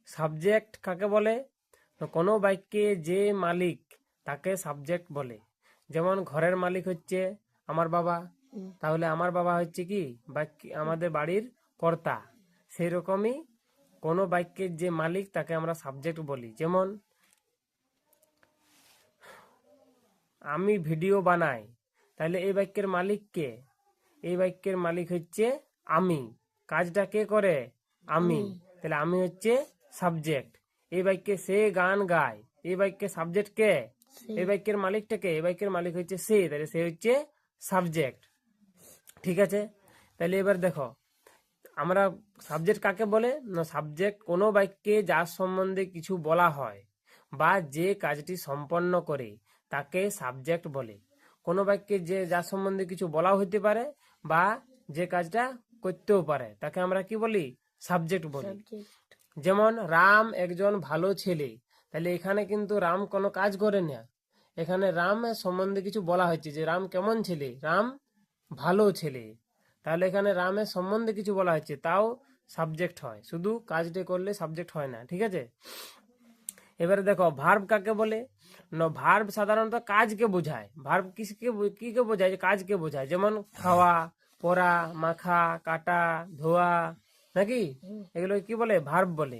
Subject কাকে বলে? কোনো বাক্যে যে মালিক তাকে সাবজেক্ট বলে। যেমন ঘরের মালিক হচ্ছে আমার বাবা, তাহলে আমার বাবা হচ্ছে কি বাক্য আমাদের বাড়ির কর্তা। সেই রকমই কোনো বাক্যের যে মালিক তাকে আমরা সাবজেক্ট বলি। যেমন আমি ভিডিও বানাই, তাহলে এই বাক্যের মালিক কে? এই বাক্যের মালিক হচ্ছে আমি। কাজটা কে করে? আমি। তাহলে আমি হচ্ছে সাবজেক্ট। এই বাক্যে সে গান গায়, এই বাক্যে সাবজেক্ট কে? এই বাক্যের মালিকটা কে? এই বাক্যের মালিক হচ্ছে সে, তাহলে সে হচ্ছে সাবজেক্ট। ঠিক আছে, তাহলে এবার দেখো আমরা সাবজেক্ট কাকে বলে না? সাবজেক্ট কোনো বাক্যে যার সম্বন্ধে কিছু বলা হয় বা যে কাজটি সম্পন্ন করে তাকে সাবজেক্ট বলে। কোনো বাক্যে যে যার সম্বন্ধে কিছু বলা হইতে পারে বা যে কাজটা করতেও পারে তাকে আমরা কি বলি? সাবজেক্ট বলি। যেমন রাম একজন ভালো ছেলে, তাহলে এখানে কিন্তু রাম কোনো কাজ করে না, এখানে রামের সম্বন্ধে কিছু বলা হচ্ছে যে রাম কেমন ছেলে? রাম ভালো ছেলে। তাহলে এখানে রামের সম্বন্ধে কিছু বলা হচ্ছে, তাও সাবজেক্ট হয়, শুধু কাজটা করলে সাবজেক্ট হয় না। ঠিক আছে, এবারে দেখো ভার্ব কাকে বলে না? ভার্ব সাধারণত কাজকে বোঝায়। ভার্ব কিকে বোঝায়? কাজকে বোঝায়। যেমন খাওয়া, পরা, মাখা, কাটা, ধোয়া, নাকি এগুলো কি বলে? ভার্ব বলে।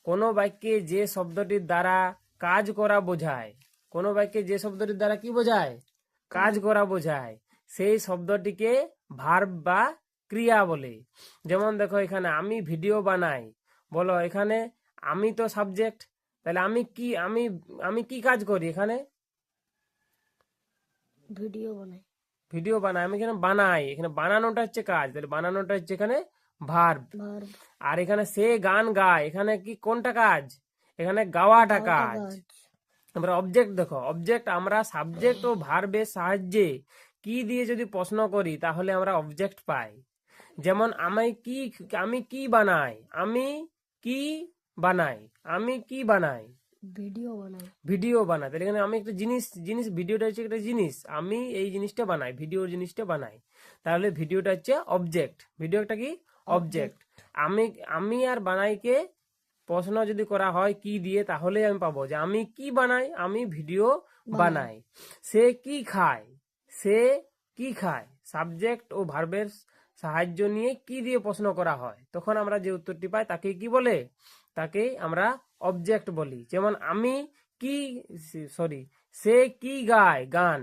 কোনো বাক্যে যে শব্দটির দ্বারা কাজ করা বোঝায়, কোনো বাক্যে যে শব্দটির দ্বারা কি বোঝায়? কাজ করা বোঝায়, সেই শব্দটিকে ভার্ব বা ক্রিয়া বলে। যেমন দেখো এখানে আমি ভিডিও বানাই, বলো এখানে আমি তো সাবজেক্ট, তাহলে আমি কি কাজ করি? এখানে ভিডিও বানাই। ভিডিও বানাই, আমি এখানে বানাই, এখানে বানানোটা হচ্ছে কাজ, তাহলে বানানোটা হচ্ছে এখানে ভার্ব। আর এখানে সে গান গায়, এখানে কি কোনটা কাজ? এখানে গাওয়াটা কাজ। আমরা অবজেক্ট দেখো, অবজেক্ট আমরা সাবজেক্ট ও ভার্বের সাহায্যে কি দিয়ে যদি প্রশ্ন করি তাহলে আমরা অবজেক্ট পাই। যেমন আমি কি বানাই, আমি কি বানাই, আমি কি বানাই? ভিডিও বানাই। ভিডিও বানাই। তাহলে এখানে আমি একটা জিনিস ভিডিওটা হচ্ছে একটা জিনিস, আমি এই জিনিসটা বানাই, ভিডিওর জিনিসটা বানাই। তাহলে ভিডিওটা হচ্ছে অবজেক্ট, ভিডিওটা কি? অবজেক্ট। আমি আমি আর বানাইকে প্রশ্ন যদি করা হয় কি দিয়ে, তাহলে আমি পাবো যে আমি কি বানাই, আমি ভিডিও বানাই। সে কি খায়, সে কি খায়। সাবজেক্ট ও ভার্বের সাহায্য নিয়ে কি দিয়ে প্রশ্ন করা হয়, তখন আমরা যে উত্তরটি পাই তাকে কি বলে? তাকে আমরা অবজেক্ট বলি। যেমন আমি কি সরি সে কি গায়? গান।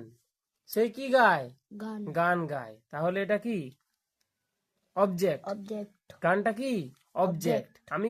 সে কি গায়? গান গায়। তাহলে এটা কি? অবজেক্ট। গানটা কি? অবজেক্ট। আমি